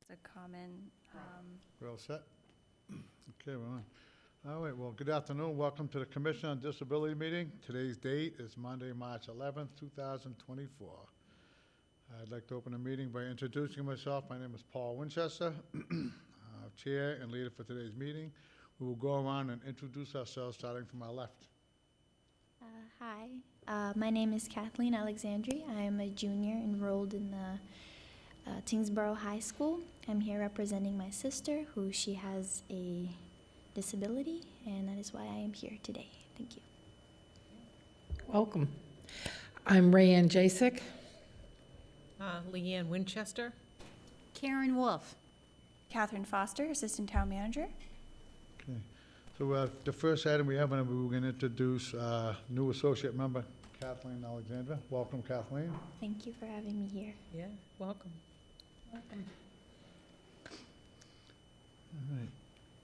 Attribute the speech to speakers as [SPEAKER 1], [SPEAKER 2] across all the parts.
[SPEAKER 1] a common,
[SPEAKER 2] We're all set? Okay, we're on. All right, well, good afternoon. Welcome to the Commission on Disability meeting. Today's date is Monday, March 11th, 2024. I'd like to open the meeting by introducing myself. My name is Paul Winchester, Chair and leader for today's meeting. We will go around and introduce ourselves, starting from our left.
[SPEAKER 3] Hi, my name is Kathleen Alexandri. I am a junior enrolled in the Tyngsborough High School. I'm here representing my sister, who she has a disability, and that is why I am here today. Thank you.
[SPEAKER 4] Welcome. I'm Rayanne Jasek.
[SPEAKER 5] Leanne Winchester.
[SPEAKER 6] Karen Wolf.
[SPEAKER 1] Catherine Foster, Assistant Town Manager.
[SPEAKER 2] Okay. So the first item we have, we're going to introduce new associate member, Kathleen Alexandra. Welcome, Kathleen.
[SPEAKER 3] Thank you for having me here.
[SPEAKER 5] Yeah, welcome.
[SPEAKER 2] All right.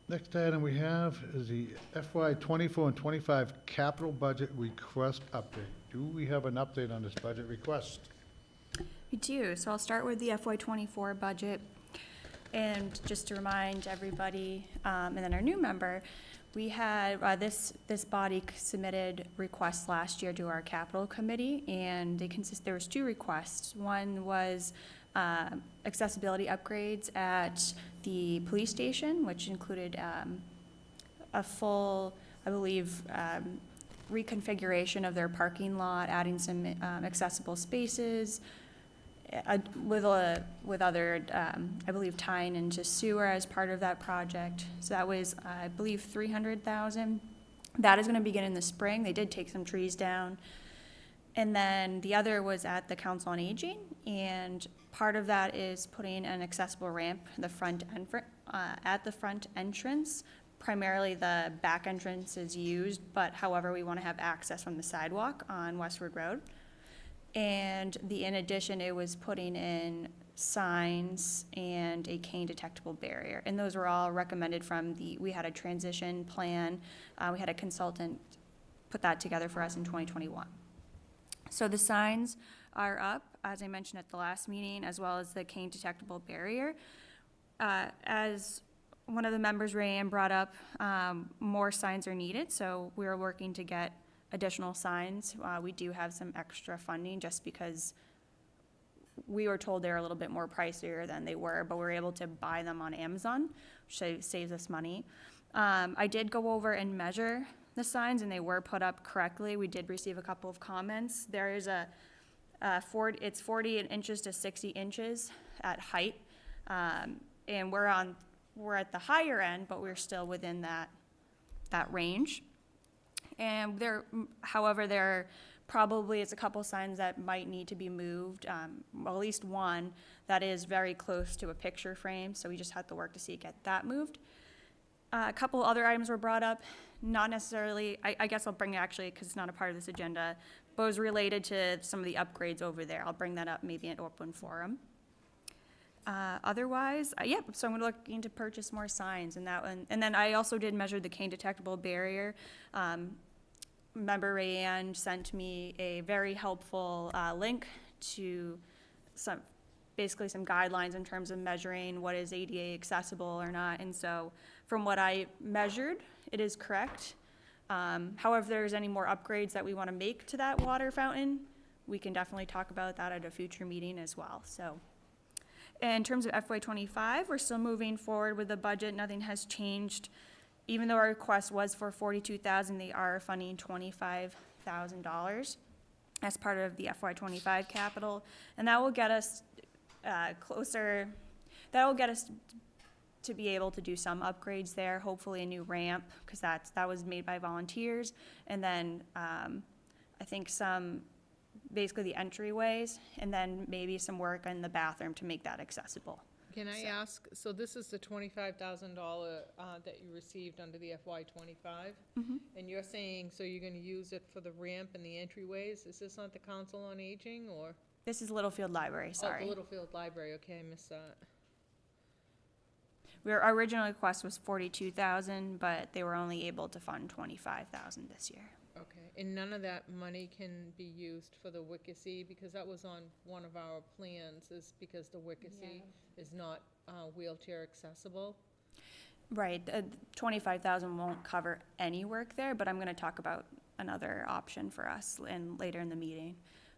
[SPEAKER 2] Next item we have is the FY '24 and '25 capital budget request update. Do we have an update on this budget request?
[SPEAKER 1] We do, so I'll start with the FY '24 budget. And just to remind everybody, and then our new member, we had, this body submitted requests last year to our capital committee, and there was two requests. One was accessibility upgrades at the police station, which included a full, I believe, reconfiguration of their parking lot, adding some accessible spaces, with other, I believe, tying into sewer as part of that project. So that was, I believe, $300,000. That is going to begin in the spring. They did take some trees down. And then the other was at the Council on Aging, and part of that is putting an accessible ramp at the front entrance. Primarily the back entrance is used, but however, we want to have access from the sidewalk on Westward Road. And in addition, it was putting in signs and a cane detectable barrier. And those were all recommended from we had a transition plan. We had a consultant put that together for us in 2021. So the signs are up, as I mentioned at the last meeting, as well as the cane detectable barrier. As one of the members, Rayanne, brought up, more signs are needed. So we're working to get additional signs. We do have some extra funding just because we were told they're a little bit more pricier than they were, but we were able to buy them on Amazon, which saves us money. I did go over and measure the signs, and they were put up correctly. We did receive a couple of comments. There is it's 40 inches to 60 inches at height, and we're at the higher end, but we're still within that range. And however, there probably is a couple signs that might need to be moved, well, at least one that is very close to a picture frame, so we just have to work to get that moved. A couple other items were brought up, not necessarily, I guess I'll bring it actually because it's not a part of this agenda, but it was related to some of the upgrades over there. I'll bring that up maybe in open forum. Otherwise, so I'm looking to purchase more signs and that one. And then I also did measure the cane detectable barrier. Member Rayanne sent me a very helpful link to basically some guidelines in terms of measuring what is ADA accessible or not. And so from what I measured, it is correct. However, if there's any more upgrades that we want to make to that water fountain, we can definitely talk about that at a future meeting as well. So in terms of FY '25, we're still moving forward with the budget. Nothing has changed. Even though our request was for $42,000, they are funding $25,000 as part of the FY '25 capital, and that will get us closer. That will get us to be able to do some upgrades there. Hopefully, a new ramp, because that was made by volunteers, and then I think basically the entryways, and then maybe some work in the bathroom to make that accessible.
[SPEAKER 5] Can I ask, so this is the $25,000 that you received under the FY '25?
[SPEAKER 1] Mm-hmm.
[SPEAKER 5] And you're saying, so you're gonna use it for the ramp and the entryways? Is this not the Council on Aging, or?
[SPEAKER 1] This is Littlefield Library, sorry.
[SPEAKER 5] Oh, the Littlefield Library, okay, I missed that.
[SPEAKER 1] Our original request was $42,000, but they were only able to fund $25,000 this year.
[SPEAKER 5] Okay, and none of that money can be used for the Wickesy, because that was on one of our plans, is because the Wickesy is not wheelchair accessible.
[SPEAKER 1] Right, 25,000 won't cover any work there, but I'm gonna talk about another option for us later in the meeting.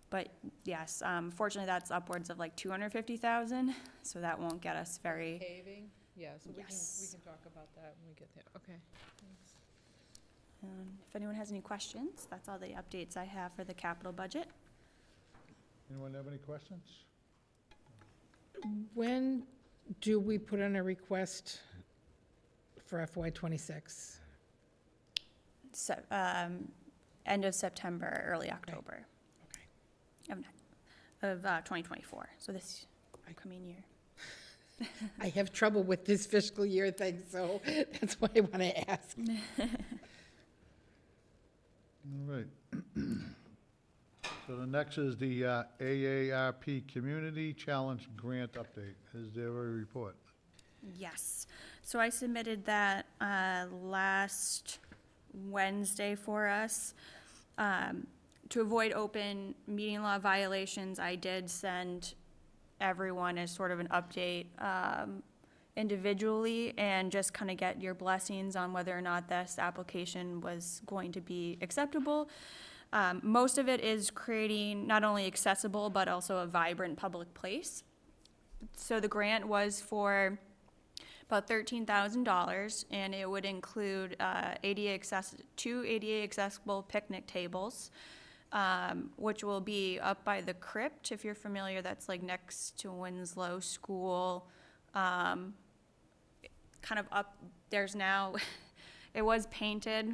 [SPEAKER 1] But yes, fortunately, that's upwards of like 250,000, so that won't get us very,
[SPEAKER 5] Paving, yeah, so we
[SPEAKER 1] Yes.
[SPEAKER 5] can talk about that when we get there, okay, thanks.
[SPEAKER 1] if anyone has any questions, that's all the updates I have for the capital budget.
[SPEAKER 2] Anyone have any questions?
[SPEAKER 4] When do we put in a request for FY '26?
[SPEAKER 1] So, end of September, early October
[SPEAKER 4] Okay.
[SPEAKER 1] of 2024, so this coming year.
[SPEAKER 4] I have trouble with this fiscal year thing, so that's why I want to ask.
[SPEAKER 2] All right. So the next is the AARP Community Challenge Grant Update. Is there a report?
[SPEAKER 1] Yes, so I submitted that last Wednesday for us. To avoid open meeting law violations, I did send everyone as sort of an update individually and just kind of get your blessings on whether or not this application was going to be acceptable. Most of it is creating not only accessible but also a vibrant public place. So the grant was for about $13,000, and it would include two ADA accessible picnic tables, which will be up by the crypt, if you're familiar. That's like next to Winslow School. Kind of up, there's now, it was painted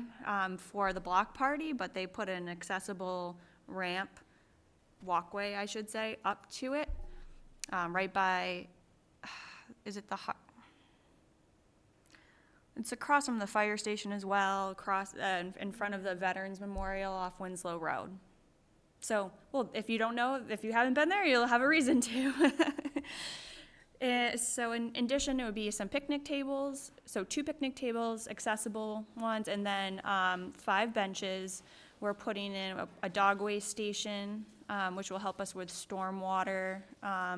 [SPEAKER 1] for the block party, but they put an accessible ramp, walkway, I should say, up to it, right by, is it the, it's across from the fire station as well, across, in front of the Veterans Memorial off Winslow Road. So, well, if you don't know, if you haven't been there, you'll have a reason to. So in addition, it would be some picnic tables, so 2 picnic tables, accessible ones, and then 5 benches. We're putting in a dog waste station, which will help us with stormwater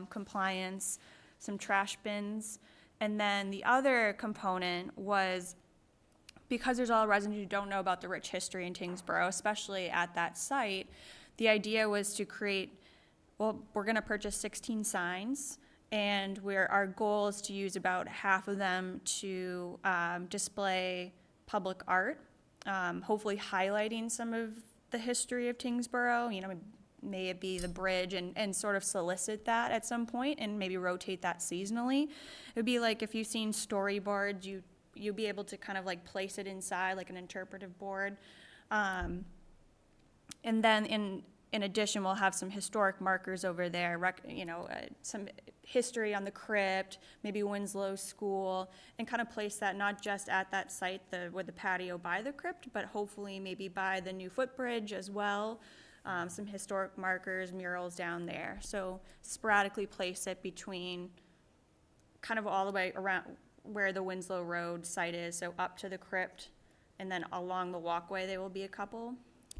[SPEAKER 1] compliance, some trash bins. And then the other component was, because there's all residents who don't know about the rich history in Tyngsborough, especially at that site, the idea was to create, well, we're gonna purchase 16 signs, and our goal is to use about half of them to display public art, hopefully highlighting some of the history of Tyngsborough, may it be the bridge, and sort of solicit that at some point and maybe rotate that seasonally. It would be like if you've seen storyboards, you'll be able to kind of like place it inside like an interpretive board. And then in addition, we'll have some historic markers over there, some history on the crypt, maybe Winslow School, and kind of place that not just at that site with the patio by the crypt, but hopefully maybe by the new footbridge as well. Some historic markers, murals down there. So sporadically place it between kind of all the way around where the Winslow Road site is, so up to the crypt, and then along the walkway there will be a couple,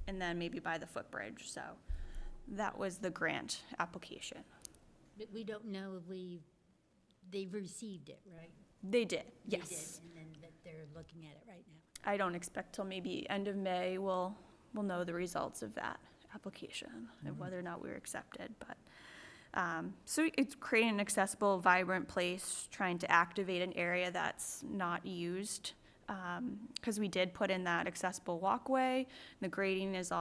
[SPEAKER 1] and then maybe by the footbridge. So that was the grant application.
[SPEAKER 6] But we don't know if they've received it, right?
[SPEAKER 1] They did,
[SPEAKER 6] They
[SPEAKER 1] yes.
[SPEAKER 6] did, and then that they're looking at it right now.
[SPEAKER 1] I don't expect till maybe end of May we'll know the results of that application and whether or not we were accepted. But so it's creating an accessible, vibrant place, trying to activate an area that's not used. Because we did put in that accessible walkway, the grading is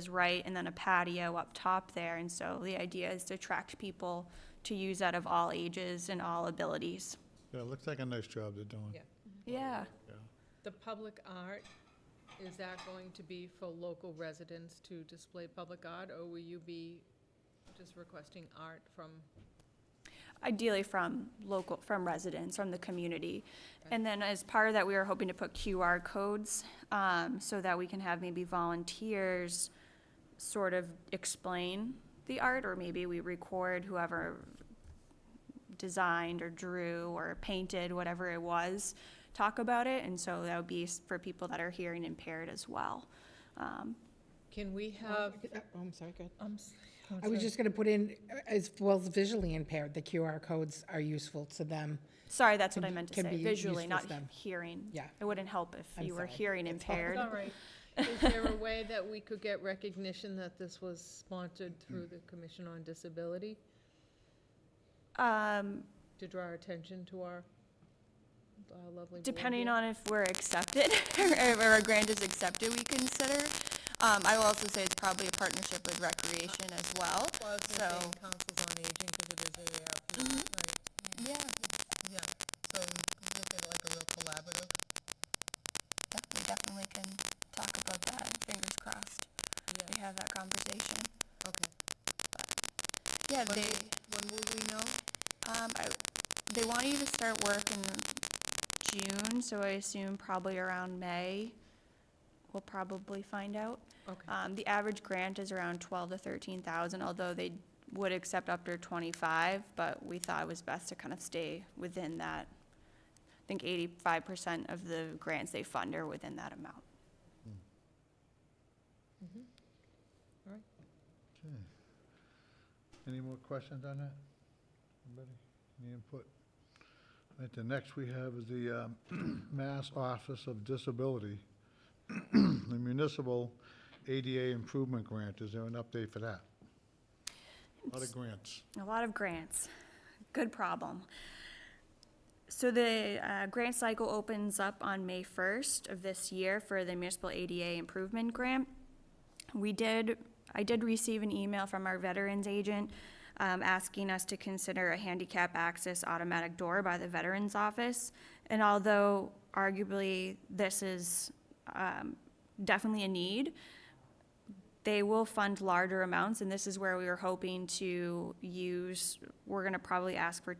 [SPEAKER 1] right, and then a patio up top there. And so the idea is to attract people to use that of all ages and all abilities.
[SPEAKER 2] Yeah, it looks like a nice job they're doing.
[SPEAKER 5] Yeah.
[SPEAKER 1] Yeah.
[SPEAKER 2] Yeah.
[SPEAKER 5] The public art, is that going to be for local residents to display public art, or will you be just requesting art from?
[SPEAKER 1] Ideally from residents, from the community. And then as part of that, we were hoping to put QR codes, so that we can have maybe volunteers sort of explain the art, or maybe we record whoever designed or drew or painted, whatever it was, talk about it. And so that would be for people that are hearing impaired as well.
[SPEAKER 5] Can we have,
[SPEAKER 4] Oh, I'm sorry, good.
[SPEAKER 5] I'm
[SPEAKER 4] I was
[SPEAKER 5] sorry.
[SPEAKER 4] just gonna put in, as well as visually impaired, the QR codes are useful to them.
[SPEAKER 1] Sorry, that's what
[SPEAKER 4] Can
[SPEAKER 1] I meant to
[SPEAKER 4] can
[SPEAKER 1] say,
[SPEAKER 4] be
[SPEAKER 1] visually,
[SPEAKER 4] useful
[SPEAKER 1] not
[SPEAKER 4] to them.
[SPEAKER 1] hearing.
[SPEAKER 4] Yeah.
[SPEAKER 1] It wouldn't help if
[SPEAKER 4] I'm
[SPEAKER 1] you were
[SPEAKER 4] sorry.
[SPEAKER 1] hearing
[SPEAKER 4] It's all-
[SPEAKER 1] impaired.
[SPEAKER 5] It's all right. Is there a way that we could get recognition that this was sponsored through the Commission on Disability
[SPEAKER 1] Um,
[SPEAKER 5] to draw attention to our lovely board
[SPEAKER 1] Depending
[SPEAKER 5] here?
[SPEAKER 1] on if we're accepted, or a grant is accepted, we consider. I will also say it's probably a partnership with recreation as well.
[SPEAKER 5] Well, I was
[SPEAKER 1] So-
[SPEAKER 5] gonna say councils on aging, because it is AARP, right?
[SPEAKER 1] Yeah,
[SPEAKER 5] Yeah, so look at like a real collaborative.
[SPEAKER 1] yeah, we definitely can talk about that, fingers crossed, we
[SPEAKER 5] Yeah,
[SPEAKER 1] have that conversation.
[SPEAKER 5] okay.
[SPEAKER 1] Yeah,
[SPEAKER 5] When will we know?
[SPEAKER 1] they want you to start work in June, so I assume probably around May, we'll probably find out.
[SPEAKER 5] Okay,
[SPEAKER 1] The average grant is around 12 to 13,000, although they would accept up to 25, but we thought it was best to kind of stay within that. I think 85% of the grants they fund are within that amount.
[SPEAKER 2] Okay. Any more questions on that? Anybody? Any input? All right, the next we have is the Mass Office of Disability, the Municipal ADA Improvement Grant. Is there an update for that? A lot of grants.
[SPEAKER 1] A lot of grants. Good problem. So the grant cycle opens up on May 1st of this year for the Municipal ADA Improvement Grant. I did receive an email from our veterans agent asking us to consider a handicap access automatic door by the Veterans Office. And although arguably this is definitely a need, they will fund larger amounts, and this is where we were hoping to use, we're gonna probably ask for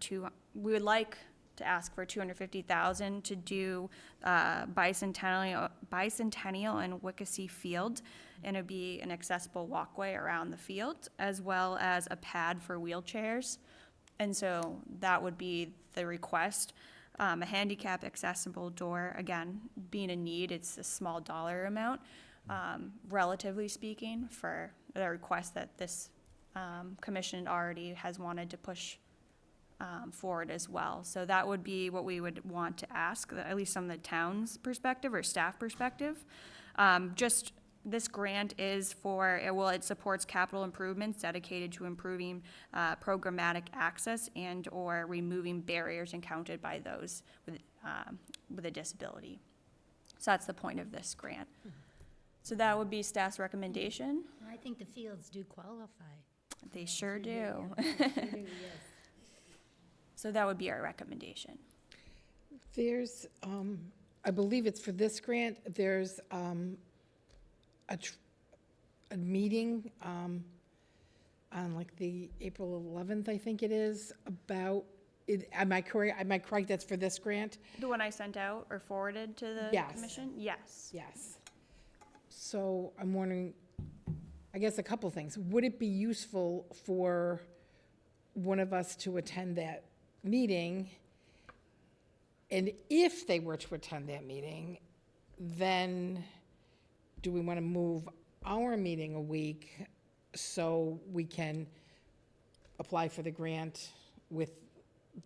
[SPEAKER 1] we would like to ask for 250,000 to do Bicentennial and Wickesy Field, and it'd be an accessible walkway around the field, as well as a pad for wheelchairs. And so that would be the request. A handicap accessible door, again, being a need, it's a small dollar amount, relatively speaking, for the request that this commission already has wanted to push forward as well. So that would be what we would want to ask, at least from the town's perspective or staff perspective. Just, this grant is for, it supports capital improvements dedicated to improving programmatic access and/or removing barriers encountered by those with a disability. So that's the point of this grant. So that would be staff's recommendation.
[SPEAKER 6] I think the fields do qualify.
[SPEAKER 1] They sure do.
[SPEAKER 6] Sure do, yes.
[SPEAKER 1] So that would be our recommendation.
[SPEAKER 4] There's, I believe it's for this grant, there's a meeting on like the April 11th, I think it is, about, am I correct, that's for this grant?
[SPEAKER 1] The one I sent out or forwarded to the
[SPEAKER 4] Yes.
[SPEAKER 1] commission? Yes.
[SPEAKER 4] Yes. So I'm wondering, I guess a couple things. Would it be useful for one of us to attend that meeting? And if they were to attend that meeting, then do we want to move our meeting a week so we can apply for the grant with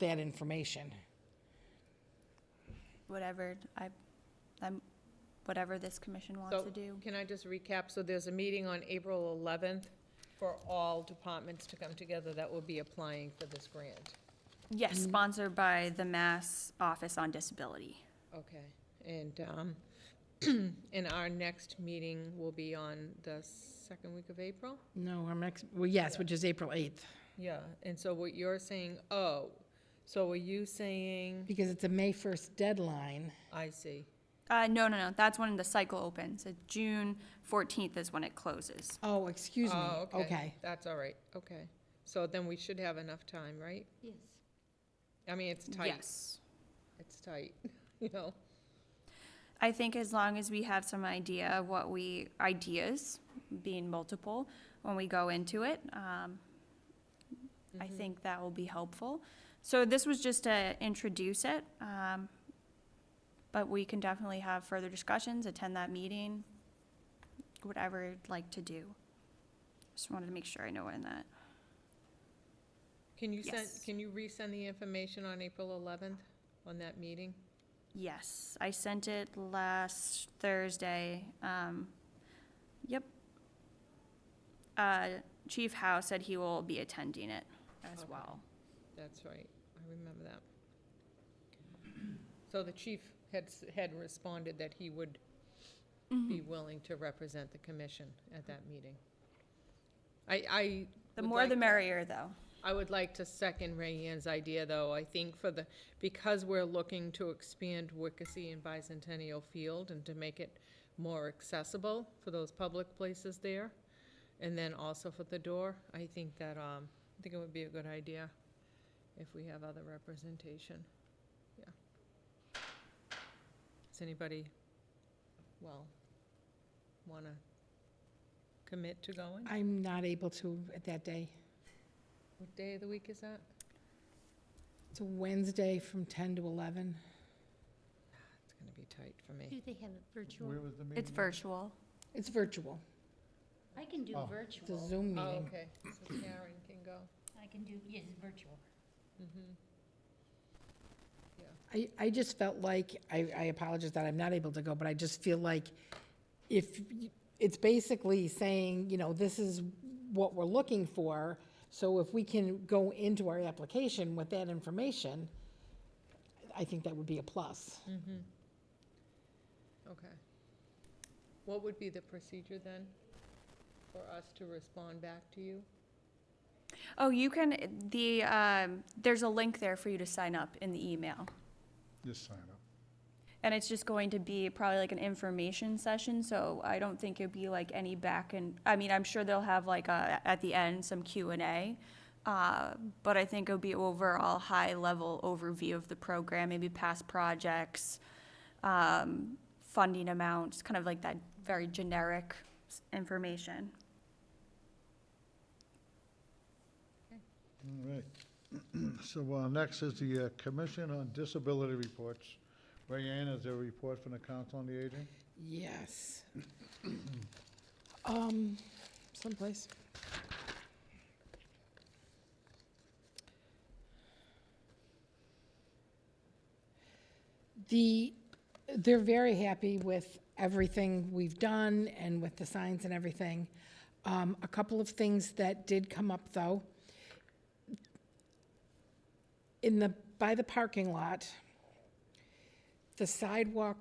[SPEAKER 4] that information?
[SPEAKER 1] Whatever whatever this commission wants
[SPEAKER 5] So
[SPEAKER 1] to do.
[SPEAKER 5] can I just recap? So there's a meeting on April 11th for all departments to come together that will be applying for this grant.
[SPEAKER 1] Yes, sponsored by the Mass Office on Disability.
[SPEAKER 5] Okay, and, and our next meeting will be on the second week of April?
[SPEAKER 4] No, our next, well, yes, which is April 8th,
[SPEAKER 5] Yeah, and so what you're saying, so are you saying,
[SPEAKER 4] because it's a May 1st deadline.
[SPEAKER 5] I see.
[SPEAKER 1] No, that's when the cycle opens. So June 14th is when it closes.
[SPEAKER 4] Oh, excuse me.
[SPEAKER 5] Oh,
[SPEAKER 4] Okay.
[SPEAKER 5] That's all right, okay. So then we should have enough time, right?
[SPEAKER 6] Yes.
[SPEAKER 5] I mean, it's tight.
[SPEAKER 1] Yes.
[SPEAKER 5] It's tight, you know?
[SPEAKER 1] I think as long as we have some idea of ideas, being multiple, when we go into it, I think that will be helpful. So this was just to introduce it, but we can definitely have further discussions, attend that meeting, whatever you'd like to do. Just wanted to make sure I know when that.
[SPEAKER 5] Can you send,
[SPEAKER 1] Yes.
[SPEAKER 5] can you resend the information on April 11th on that meeting?
[SPEAKER 1] Yes, I sent it last Thursday. Yep. Chief Howe said he will be attending it as
[SPEAKER 5] Okay.
[SPEAKER 1] well.
[SPEAKER 5] That's right, I remember that. So the chief had responded that he would be willing to represent the commission at that meeting. I
[SPEAKER 1] The
[SPEAKER 5] would
[SPEAKER 1] more
[SPEAKER 5] like
[SPEAKER 1] the
[SPEAKER 5] to-
[SPEAKER 1] merrier, though.
[SPEAKER 5] I would like to second Ray Ann's idea, though. I think because we're looking to expand Wickersee and Bicentennial Field and to make it more accessible for those public places there, and then also for the door, I think it would be a good idea if we have other representation. Yeah. Does anybody, want to commit to going?
[SPEAKER 4] I'm not able to at that day.
[SPEAKER 5] What day of the week is that?
[SPEAKER 4] It's a Wednesday from 10 to 11.
[SPEAKER 5] It's going to be tight for me.
[SPEAKER 6] Do they have it virtual?
[SPEAKER 2] Where was the meeting?
[SPEAKER 1] It's virtual.
[SPEAKER 4] It's virtual.
[SPEAKER 6] I can do
[SPEAKER 2] Oh.
[SPEAKER 4] It's a
[SPEAKER 6] virtual.
[SPEAKER 4] Zoom
[SPEAKER 5] Oh,
[SPEAKER 4] meeting.
[SPEAKER 5] okay, so Karen can go.
[SPEAKER 6] I can do, yes, virtual.
[SPEAKER 5] Mhm.
[SPEAKER 4] I just felt like, I apologize that I'm not able to go, but I just feel like it's basically saying, this is what we're looking for. So if we can go into our application with that information, I think that would be a plus.
[SPEAKER 5] Okay. What would be the procedure then for us to respond back to you?
[SPEAKER 1] Oh, you can, there's a link there for you to sign up in the email.
[SPEAKER 2] Just sign up.
[SPEAKER 1] And it's just going to be probably like an information session, so I don't think it'd be like any I'm sure they'll have like at the end, some Q&A. But I think it'll be overall high-level overview of the program, maybe past projects, funding amounts, kind of like that very generic information.
[SPEAKER 2] All right. So next is the Commission on Disability Reports. Ray Ann, is there a report from the Council on the Aging?
[SPEAKER 4] Yes. Someplace. They're very happy with everything we've done and with the signs and everything. A couple of things that did come up, though. By the parking lot, the sidewalk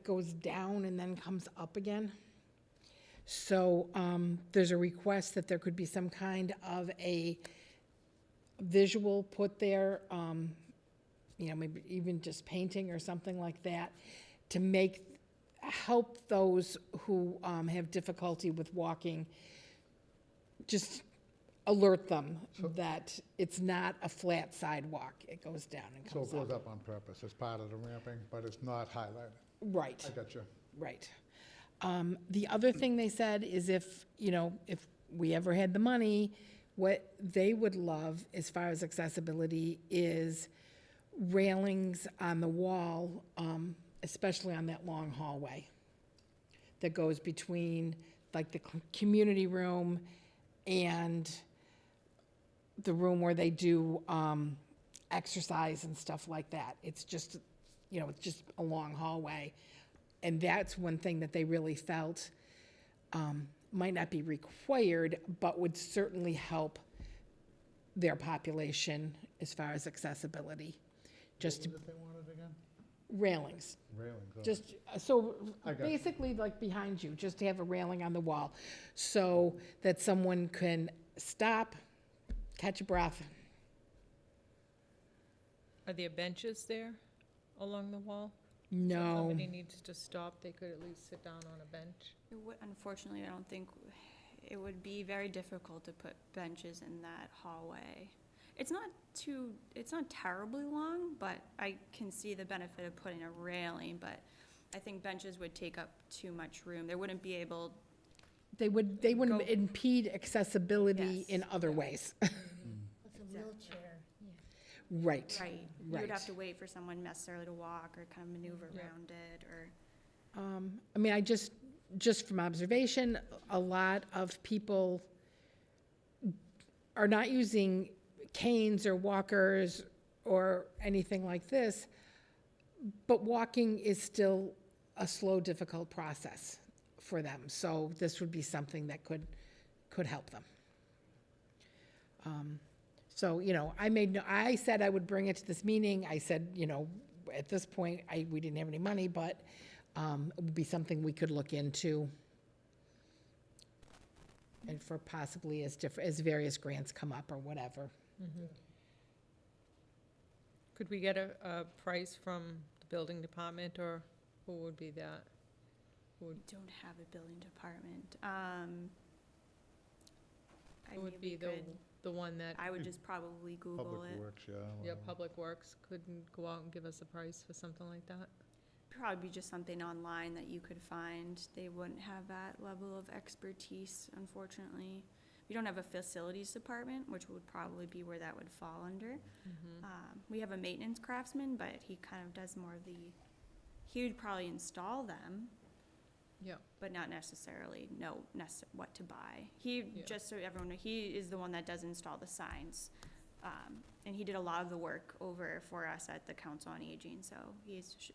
[SPEAKER 4] goes down and then comes up again. So there's a request that there could be some kind of a visual put there, maybe even just painting or something like that, to help those who have difficulty with walking, just alert them that it's not a flat sidewalk. It goes down and
[SPEAKER 2] So
[SPEAKER 4] comes
[SPEAKER 2] it
[SPEAKER 4] up.
[SPEAKER 2] goes up on purpose. It's part of the ramping, but it's not highlighted.
[SPEAKER 4] Right.
[SPEAKER 2] I got you.
[SPEAKER 4] Right. The other thing they said is if we ever had the money, what they would love as far as accessibility is railings on the wall, especially on that long hallway that goes between the community room and the room where they do exercise and stuff like that. It's just, it's just a long hallway. And that's one thing that they really felt might not be required, but would certainly help their population as far as accessibility. Just to
[SPEAKER 2] What was it they wanted again?
[SPEAKER 4] railings,
[SPEAKER 2] Railings. oh.
[SPEAKER 4] just, so
[SPEAKER 2] I got you.
[SPEAKER 4] basically behind you, just to have a railing on the wall so that someone can stop, catch a breath.
[SPEAKER 5] Are there benches there along the wall? So if
[SPEAKER 4] No,
[SPEAKER 5] somebody needs to stop, they could at least sit down on a bench?
[SPEAKER 1] Unfortunately, I don't think, it would be very difficult to put benches in that hallway. It's not terribly long, but I can see the benefit of putting a railing, but I think benches would take up too much room. They wouldn't be able,
[SPEAKER 4] they wouldn't
[SPEAKER 1] Go-
[SPEAKER 4] impede accessibility in
[SPEAKER 1] Yes.
[SPEAKER 4] other ways.
[SPEAKER 6] It's a wheelchair, yeah.
[SPEAKER 4] Right.
[SPEAKER 1] right, you would
[SPEAKER 4] Right.
[SPEAKER 1] have to wait for someone necessarily to walk or kind of maneuver
[SPEAKER 5] Yeah.
[SPEAKER 1] around it, or,
[SPEAKER 4] I mean, I just just from observation, a lot of people are not using canes or walkers or anything like this, but walking is still a slow, difficult process for them. So this would be something that could help them. So, I said I would bring it to this meeting. I said, at this point, we didn't have any money, but it would be something we could look into. And for possibly as various grants come up or whatever.
[SPEAKER 5] Could we get a price from the building department, or who would be that?
[SPEAKER 1] We don't have a building department.
[SPEAKER 5] Who would be the one that,
[SPEAKER 1] I would just probably Google
[SPEAKER 2] Public
[SPEAKER 1] it.
[SPEAKER 2] Works, yeah.
[SPEAKER 5] yeah,
[SPEAKER 2] whatever.
[SPEAKER 5] Public Works couldn't go out and give us a price for something like that?
[SPEAKER 1] Probably just something online that you could find. They wouldn't have that level of expertise, unfortunately. We don't have a facilities department, which would probably be where that would fall under. We have a maintenance craftsman, but he kind of does more of he would probably install them,
[SPEAKER 5] Yeah,
[SPEAKER 1] but not necessarily know what to buy. He,
[SPEAKER 5] Yeah.
[SPEAKER 1] just so everyone knows, he is the one that does install the signs. And he did a lot of the work over for us at the Council on Aging, so he's,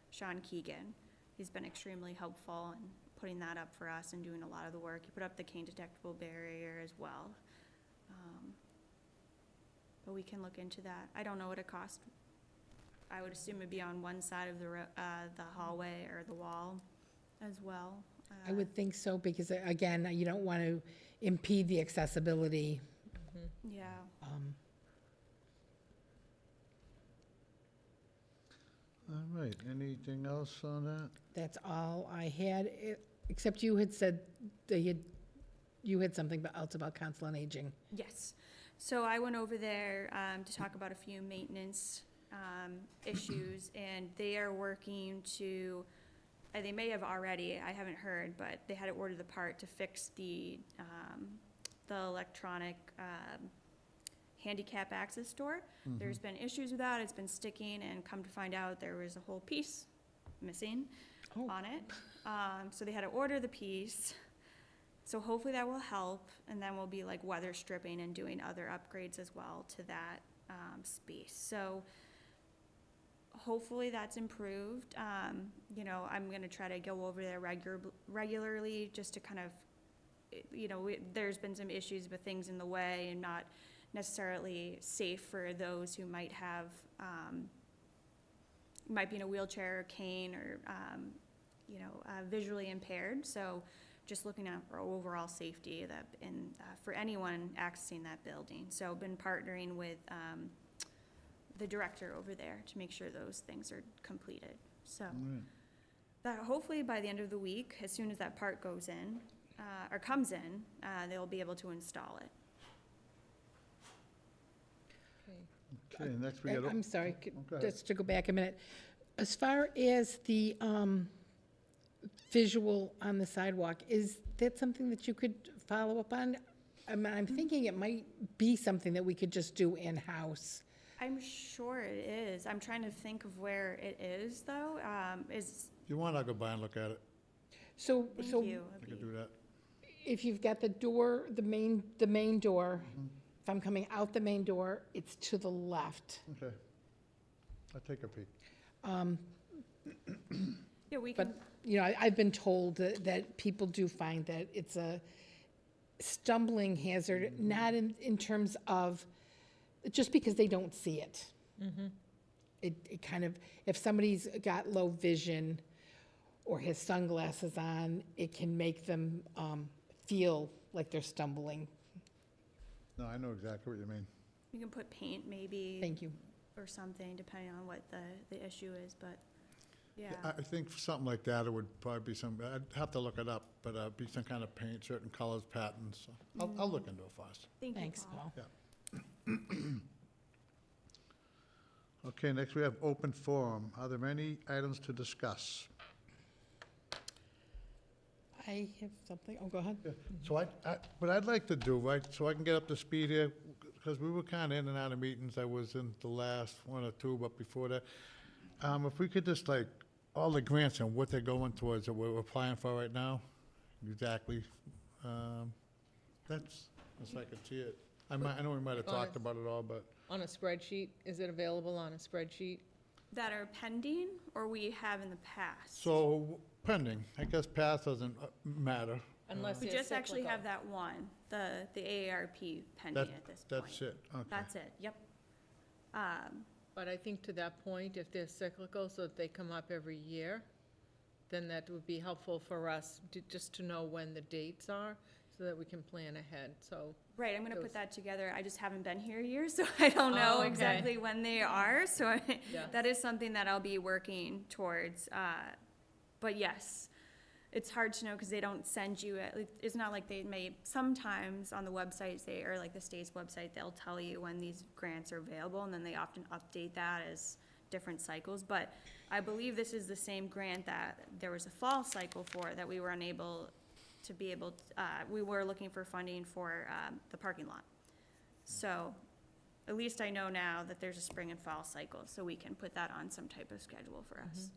[SPEAKER 1] Sean Keegan. He's been extremely helpful in putting that up for us and doing a lot of the work. He put up the cane detectable barrier as well. But we can look into that. I don't know what it cost. I would assume it'd be on one side of the hallway or the wall as well.
[SPEAKER 4] I would think so, because again, you don't want to impede the accessibility.
[SPEAKER 1] Yeah.
[SPEAKER 2] All right, anything else on that?
[SPEAKER 4] That's all I had, except you had said that you had something else about Council on Aging.
[SPEAKER 1] Yes. So I went over there to talk about a few maintenance issues, and they are working to, they may have already, I haven't heard, but they had to order the part to fix the electronic handicap access door. There's been issues with that. It's been sticking, and come to find out, there was a whole piece missing
[SPEAKER 4] Oh.
[SPEAKER 1] on it. So they had to order the piece. So hopefully that will help, and then we'll be like weather stripping and doing other upgrades as well to that space. So hopefully that's improved. I'm gonna try to go over there regularly just to kind of, there's been some issues with things in the way and not necessarily safe for those who might have, might be in a wheelchair or cane or, visually impaired. So just looking out for overall safety for anyone accessing that building. So I've been partnering with the director over there to make sure those things are completed. So
[SPEAKER 2] All right.
[SPEAKER 1] that hopefully by the end of the week, as soon as that part goes in, or comes in, they'll be able to install it.
[SPEAKER 5] okay.
[SPEAKER 2] Okay, next we got.
[SPEAKER 4] I'm sorry,
[SPEAKER 2] go ahead.
[SPEAKER 4] just to go back a minute. As far as the visual on the sidewalk, is that something that you could follow up on? I'm thinking it might be something that we could just do in-house.
[SPEAKER 1] I'm sure it is. I'm trying to think of where it is, though.
[SPEAKER 2] If you want, I'll go by and look at it.
[SPEAKER 4] So,
[SPEAKER 1] Thank
[SPEAKER 4] so
[SPEAKER 1] you.
[SPEAKER 2] I could do that.
[SPEAKER 4] if you've got the door, the main door, if I'm coming out the main door, it's to the left.
[SPEAKER 2] Okay. I'll take a peek.
[SPEAKER 1] Yeah, we
[SPEAKER 4] But,
[SPEAKER 1] can,
[SPEAKER 4] I've been told that people do find that it's a stumbling hazard, not in terms of, just because they don't see it. It kind of, if somebody's got low vision or has sunglasses on, it can make them feel like they're stumbling.
[SPEAKER 2] No, I know exactly what you mean.
[SPEAKER 1] you can put paint maybe
[SPEAKER 4] Thank you.
[SPEAKER 1] or something, depending on what the issue is, but, yeah.
[SPEAKER 2] I think for something like that, it would probably be I'd have to look it up, but be some kind of paint, certain colors, patterns. So I'll look into it first.
[SPEAKER 1] Thank you,
[SPEAKER 4] Thanks,
[SPEAKER 1] Paul.
[SPEAKER 4] Paul.
[SPEAKER 2] Okay, next we have open forum. Are there any items to discuss?
[SPEAKER 4] I have something, go ahead.
[SPEAKER 2] So what I'd like to do, right, so I can get up to speed here, because we were kind of in and out of meetings. I was in the last one or two, but before that, if we could just like all the grants and what they're going towards that we're applying for right now? Exactly. That's I can see it. I know we might have talked about it all, but
[SPEAKER 5] On a spreadsheet, is it available on a spreadsheet?
[SPEAKER 1] That are pending, or we have in the past?
[SPEAKER 2] so pending. I guess path doesn't matter.
[SPEAKER 5] Unless
[SPEAKER 1] We
[SPEAKER 5] they're
[SPEAKER 1] just actually have
[SPEAKER 5] cyclical.
[SPEAKER 1] that one, the AARP pending
[SPEAKER 2] That,
[SPEAKER 1] at this point.
[SPEAKER 2] that's it, okay.
[SPEAKER 1] That's it, yep.
[SPEAKER 5] But I think to that point, if they're cyclical, so that they come up every year, then that would be helpful for us just to know when the dates are, so that we can plan ahead, so.
[SPEAKER 1] Right, I'm gonna
[SPEAKER 5] Those-
[SPEAKER 1] put that together. I just haven't been here a year, so I don't
[SPEAKER 5] Oh,
[SPEAKER 1] know
[SPEAKER 5] okay.
[SPEAKER 1] exactly when they are, so
[SPEAKER 5] Yeah.
[SPEAKER 1] that is something that I'll be working towards. But yes, it's hard to know because they don't send you, it's not like they may, sometimes on the websites, or like the state's website, they'll tell you when these grants are available, and then they often update that as different cycles. But I believe this is the same grant that there was a fall cycle for, that we were unable to be able, we were looking for funding for the parking lot. So at least I know now that there's a spring and fall cycle, so we can put that on some type of schedule for us.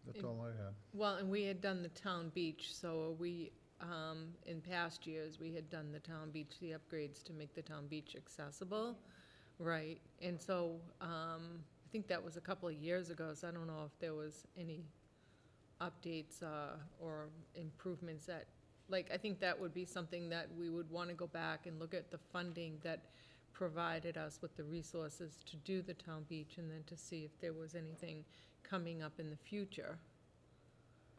[SPEAKER 2] That's all I had.
[SPEAKER 5] Well, and we had done the town beach, so we, in past years, we had done the town beach, the upgrades to make the town beach accessible, right? And so, I think that was a couple of years ago, so I don't know if there was any updates, or improvements that, like, I think that would be something that we would wanna go back and look at the funding that provided us with the resources to do the town beach, and then to see if there was anything coming up in the future.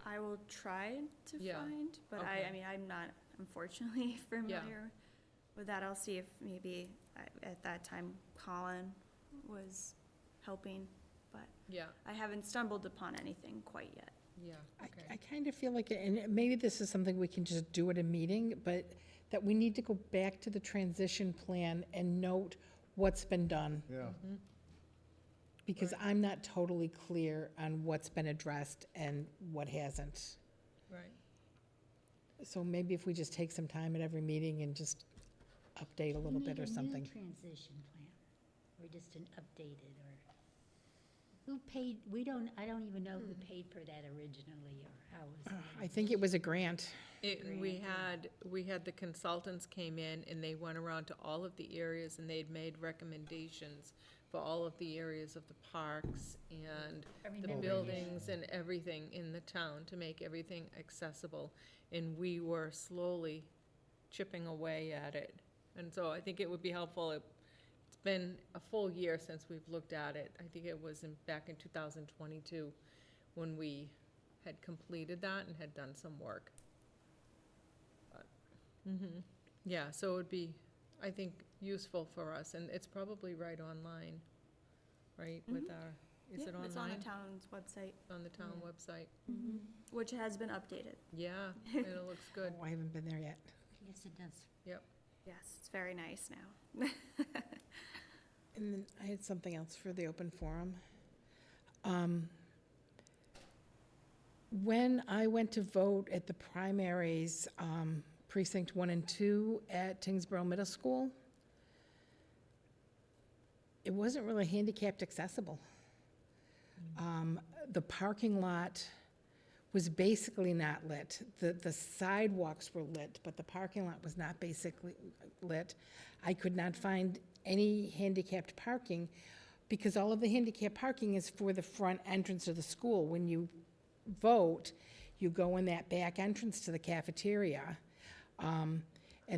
[SPEAKER 1] I will try to
[SPEAKER 5] Yeah,
[SPEAKER 1] find, but I
[SPEAKER 5] okay.
[SPEAKER 1] mean, I'm not unfortunately familiar with that. I'll see if maybe at that time Colin was helping, but
[SPEAKER 5] Yeah,
[SPEAKER 1] I haven't stumbled upon anything quite yet.
[SPEAKER 5] yeah,
[SPEAKER 4] I
[SPEAKER 5] okay.
[SPEAKER 4] kind of feel like, and maybe this is something we can just do at a meeting, but that we need to go back to the transition plan and note what's been done.
[SPEAKER 2] Yeah,
[SPEAKER 5] Mhm.
[SPEAKER 4] Because
[SPEAKER 5] Right.
[SPEAKER 4] I'm not totally clear on what's been addressed and what hasn't.
[SPEAKER 5] Right.
[SPEAKER 4] So maybe if we just take some time at every meeting and just update a little bit or something.
[SPEAKER 6] We need a new transition plan, or just an updated, or, who paid, I don't even know who paid for that originally, or how it was.
[SPEAKER 4] I think it was a grant.
[SPEAKER 5] We had the consultants came in and they went around to all of the areas and they'd made recommendations for all of the areas of the parks and
[SPEAKER 6] I
[SPEAKER 5] the
[SPEAKER 6] remember,
[SPEAKER 5] buildings and everything in the town to make everything accessible. And we were slowly chipping away at it. And so I think it would be helpful, it's been a full year since we've looked at it. I think it was back in 2022 when we had completed that and had done some work. Yeah, so it would be, I think, useful for us, and it's probably right online, right, with our, is it
[SPEAKER 1] Yep, it's on the
[SPEAKER 5] online?
[SPEAKER 1] town's website,
[SPEAKER 5] On the town website?
[SPEAKER 1] which has been updated.
[SPEAKER 5] Yeah, and it looks good,
[SPEAKER 4] Oh, I haven't been there yet.
[SPEAKER 6] yes, it does.
[SPEAKER 1] Yes, it's very nice now.
[SPEAKER 4] And then I had something else for the open forum. When I went to vote at the primaries, precinct 1 and 2 at Tyngsborough Middle School, it wasn't really handicapped accessible. The parking lot was basically not lit. The sidewalks were lit, but the parking lot was not basically lit. I could not find any handicapped parking because all of the handicapped parking is for the front entrance of the school. When you vote, you go in that back entrance to the cafeteria. And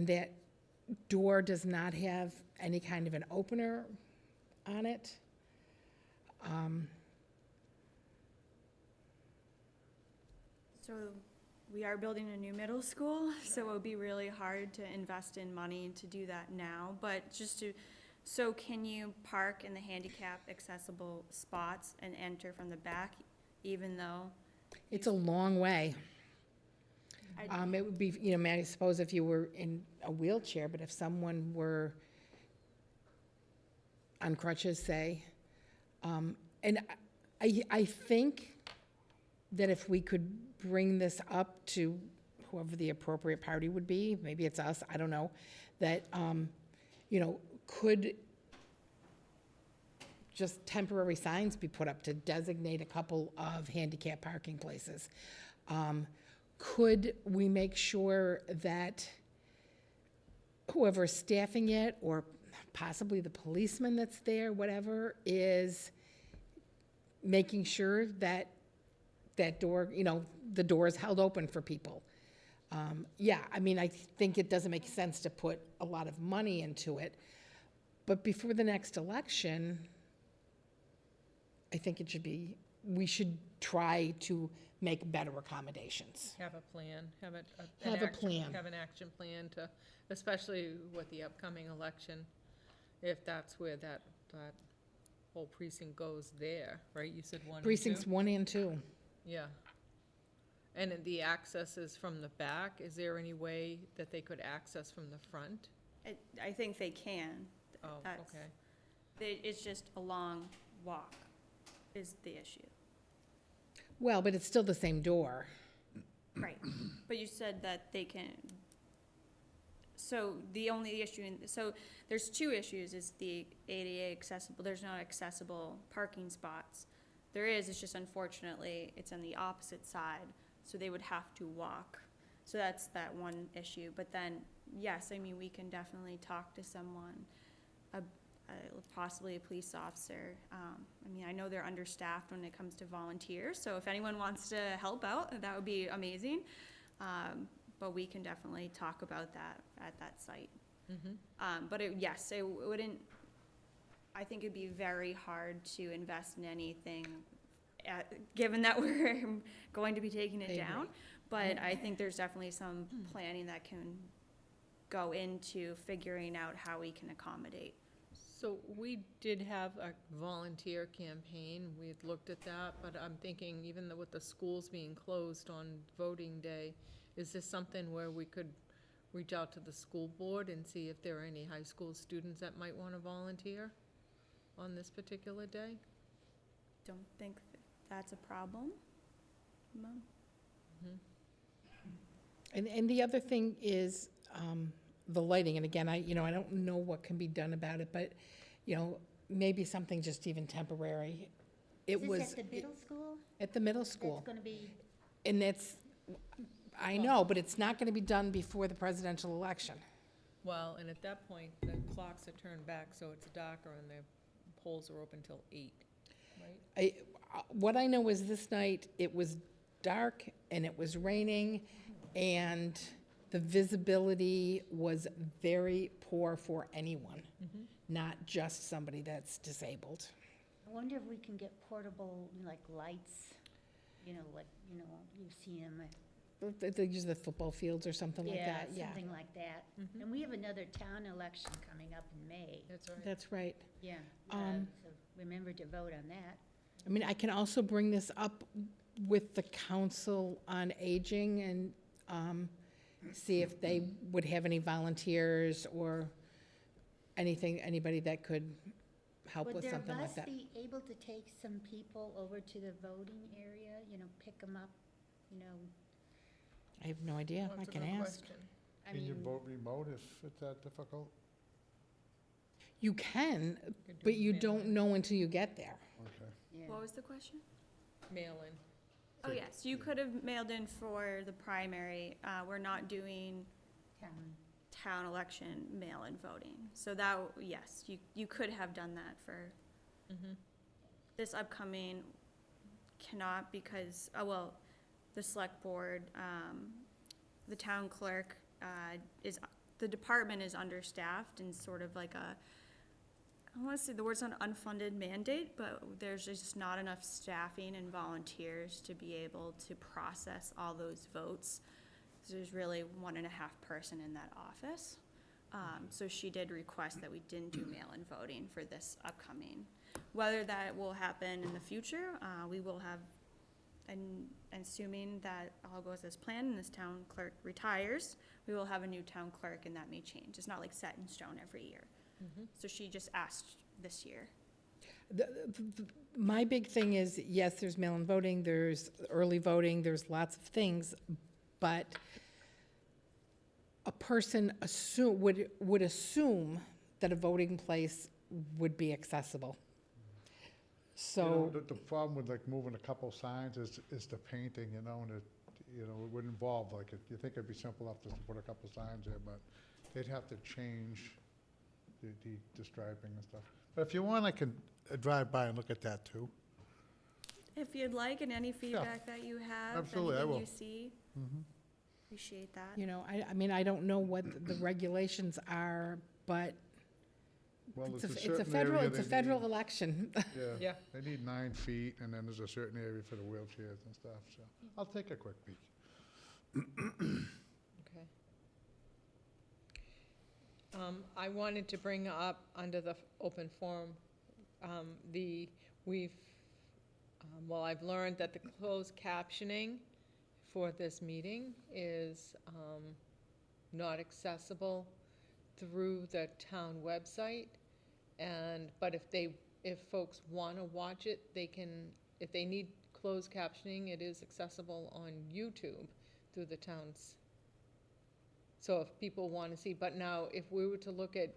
[SPEAKER 4] that door does not have any kind of an opener on it.
[SPEAKER 1] So we are building a new middle school, so it would be really hard to invest in money to do that now, but so can you park in the handicap accessible spots and enter from the back, even though?
[SPEAKER 4] It's a long way.
[SPEAKER 1] I-
[SPEAKER 4] It would be, I suppose if you were in a wheelchair, but if someone were on crutches, say, and I think that if we could bring this up to whoever the appropriate party would be, maybe it's us, I don't know, that, just temporary signs be put up to designate a couple of handicap parking places. Could we make sure that whoever's staffing it, or possibly the policeman that's there, whatever, is making sure that that door, the door is held open for people? Yeah, I mean, I think it doesn't make sense to put a lot of money into it, but before the next election, I think we should try to make better accommodations.
[SPEAKER 5] Have a plan, have an action plan to, especially with the upcoming election, if that's where that whole precinct goes there, right? You said 1 and 2?
[SPEAKER 4] Precincts 1 and 2.
[SPEAKER 5] Yeah. And then the access is from the back. Is there any way that they could access from the front?
[SPEAKER 1] I think they can.
[SPEAKER 5] Oh,
[SPEAKER 1] That's-
[SPEAKER 5] okay.
[SPEAKER 1] It's just a long walk is the issue.
[SPEAKER 4] Well, but it's still the same door.
[SPEAKER 1] Right. But you said that they can, so the only issue, so there's two issues, is the ADA accessible, there's not accessible parking spots. There is, it's just unfortunately, it's on the opposite side, so they would have to walk. So that's that one issue, but then, yes, I mean, we can definitely talk to someone, possibly a police officer. I mean, I know they're understaffed when it comes to volunteers, so if anyone wants to help out, that would be amazing. But we can definitely talk about that at that site. But yes, it wouldn't, I think it'd be very hard to invest in anything, given that we're going to be taking
[SPEAKER 4] I
[SPEAKER 1] it
[SPEAKER 4] agree.
[SPEAKER 1] down. But I think there's definitely some planning that can go into figuring out how we can accommodate.
[SPEAKER 5] So we did have a volunteer campaign. We had looked at that, but I'm thinking, even though with the schools being closed on voting day, is this something where we could reach out to the school board and see if there are any high school students that might want to volunteer on this particular day?
[SPEAKER 1] Don't think that's a problem. No.
[SPEAKER 4] And the other thing is the lighting, and again, I don't know what can be done about it, but, maybe something just even temporary. It
[SPEAKER 6] Is
[SPEAKER 4] was
[SPEAKER 6] this at the middle school?
[SPEAKER 4] at the middle
[SPEAKER 6] That's
[SPEAKER 4] school.
[SPEAKER 6] gonna be,
[SPEAKER 4] And I know, but it's not going to be done before the presidential election.
[SPEAKER 5] Well, and at that point, the clocks are turned back, so it's darker and the polls are open till 8, right?
[SPEAKER 4] What I know is this night, it was dark and it was raining, and the visibility was very poor for anyone, not just somebody that's disabled.
[SPEAKER 6] I wonder if we can get portable, like lights, you've seen them.
[SPEAKER 4] They use the football fields or something like that, yeah.
[SPEAKER 6] Something like that. And we have another town election coming up in May.
[SPEAKER 5] That's right.
[SPEAKER 4] That's right.
[SPEAKER 6] Yeah.
[SPEAKER 4] Um,
[SPEAKER 6] So remember to vote on that.
[SPEAKER 4] I mean, I can also bring this up with the Council on Aging and see if they would have any volunteers or anybody that could help with something like that.
[SPEAKER 6] Would their bus be able to take some people over to the voting area, pick them up,
[SPEAKER 4] I have no idea. I
[SPEAKER 5] That's a
[SPEAKER 4] can
[SPEAKER 5] good
[SPEAKER 4] ask.
[SPEAKER 5] question.
[SPEAKER 6] I
[SPEAKER 2] Can you
[SPEAKER 6] mean,
[SPEAKER 2] vote remote if it's that difficult?
[SPEAKER 4] You can,
[SPEAKER 5] Could do
[SPEAKER 4] but you
[SPEAKER 5] mail-in.
[SPEAKER 4] don't know until you get there.
[SPEAKER 2] Okay.
[SPEAKER 6] yeah.
[SPEAKER 1] What was the question?
[SPEAKER 5] Mail-in.
[SPEAKER 1] Oh, yes, you could have mailed in for the primary. We're not doing
[SPEAKER 6] Town.
[SPEAKER 1] town election mail-in voting. So that, yes, you could have done that for this upcoming cannot because, the select board, the town clerk, the department is understaffed and sort of like I don't want to say the word's not unfunded mandate, but there's just not enough staffing and volunteers to be able to process all those votes. So there's really 1.5 person in that office. So she did request that we didn't do mail-in voting for this upcoming. Whether that will happen in the future, we will have, and assuming that all goes as planned and this town clerk retires, we will have a new town clerk and that may change. It's not like set in stone every year. So she just asked this year.
[SPEAKER 4] My big thing is, yes, there's mail-in voting, there's early voting, there's lots of things, but a person would assume that a voting place would be accessible. So,
[SPEAKER 2] The problem with like moving a couple signs is the painting, and it, it would involve, like, you think it'd be simple enough just to put a couple signs there, but they'd have to change the striping and stuff. But if you want, I can drive by and look at that too.
[SPEAKER 1] If you'd like, and any feedback that you have,
[SPEAKER 2] Absolutely, I
[SPEAKER 1] anything
[SPEAKER 2] will.
[SPEAKER 1] you see,
[SPEAKER 2] Mhm.
[SPEAKER 1] appreciate that.
[SPEAKER 4] I mean, I don't know what the regulations are, but
[SPEAKER 2] Well,
[SPEAKER 4] it's
[SPEAKER 2] there's
[SPEAKER 4] a
[SPEAKER 2] certain
[SPEAKER 4] federal,
[SPEAKER 2] area
[SPEAKER 4] it's a
[SPEAKER 2] they
[SPEAKER 4] federal
[SPEAKER 2] need-
[SPEAKER 4] election.
[SPEAKER 5] Yeah.
[SPEAKER 2] They need 9 feet, and then there's a certain area for the wheelchairs and stuff, so I'll take a quick peek.
[SPEAKER 5] Okay. I wanted to bring up, under the open forum, I've learned that the closed captioning for this meeting is not accessible through the town website. But if folks want to watch it, they can, if they need closed captioning, it is accessible on YouTube through the town's. So if people want to see, but now if we were to look at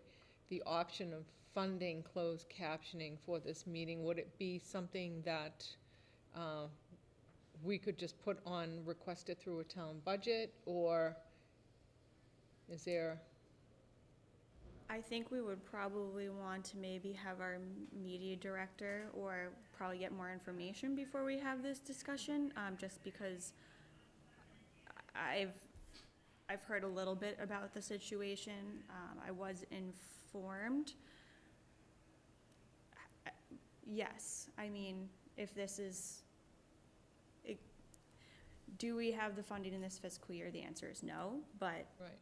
[SPEAKER 5] the option of funding closed captioning for this meeting, would it be something that we could just put on, request it through a town budget, or is there?
[SPEAKER 1] I think we would probably want to maybe have our media director, or probably get more information before we have this discussion, just because I've heard a little bit about the situation. I was informed. Yes, I mean, if this is, do we have the funding in this fiscal year? The answer is no, but
[SPEAKER 5] Right.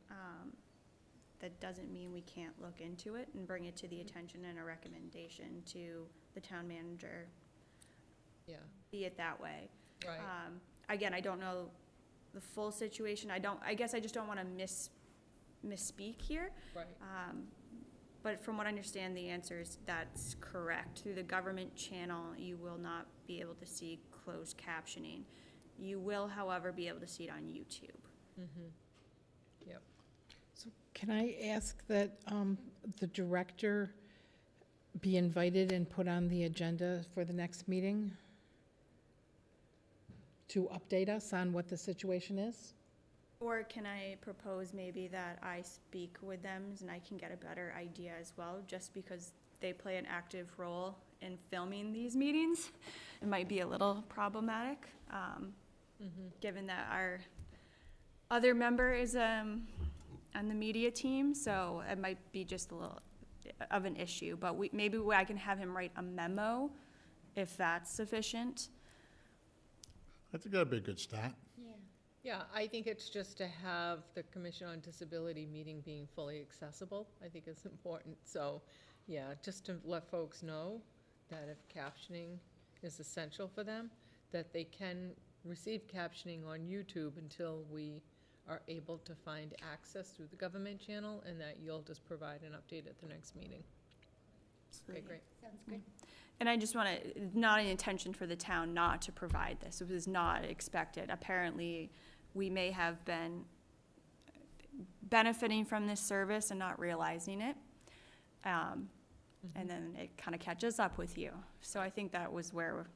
[SPEAKER 1] that doesn't mean we can't look into it and bring it to the attention and a recommendation to the town manager,
[SPEAKER 5] Yeah,
[SPEAKER 1] be it that way.
[SPEAKER 5] right.
[SPEAKER 1] Again, I don't know the full situation. I guess I just don't want to misspeak here.
[SPEAKER 5] Right.
[SPEAKER 1] But from what I understand, the answer is that's correct. Through the government channel, you will not be able to see closed captioning. You will, however, be able to see it on YouTube.
[SPEAKER 5] Mm-hmm. Yep.
[SPEAKER 4] So can I ask that the director be invited and put on the agenda for the next meeting to update us on what the situation is?
[SPEAKER 1] Or can I propose maybe that I speak with them and I can get a better idea as well, just because they play an active role in filming these meetings? It might be a little problematic, given that our other member is on the media team, so it might be just a little of an issue. But maybe I can have him write a memo, if that's sufficient.
[SPEAKER 2] I think that'd be a good start.
[SPEAKER 6] Yeah.
[SPEAKER 5] Yeah, I think it's just to have the Commission on Disability meeting being fully accessible, I think is important. So, yeah, just to let folks know that if captioning is essential for them, that they can receive captioning on YouTube until we are able to find access through the government channel, and that you'll just provide an update at the next meeting. Okay, great.
[SPEAKER 6] Sounds good.
[SPEAKER 1] And I just want to, not an intention for the town not to provide this. It was not expected. Apparently, we may have been benefiting from this service and not realizing it. And then it kind of catches up with you. So I think that was where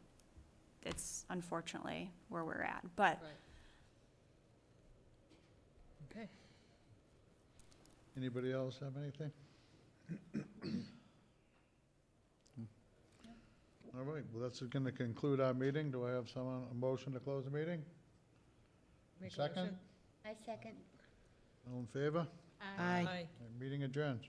[SPEAKER 1] it's unfortunately where we're at. But
[SPEAKER 5] Right. Okay.
[SPEAKER 2] Anybody else have anything? All right, well, that's going to conclude our meeting. Do I have a motion to close the meeting?
[SPEAKER 5] Make a
[SPEAKER 2] Second?
[SPEAKER 5] motion.
[SPEAKER 6] I second.
[SPEAKER 2] All in favor?
[SPEAKER 4] Aye.
[SPEAKER 5] Aye.
[SPEAKER 2] Meeting adjourned.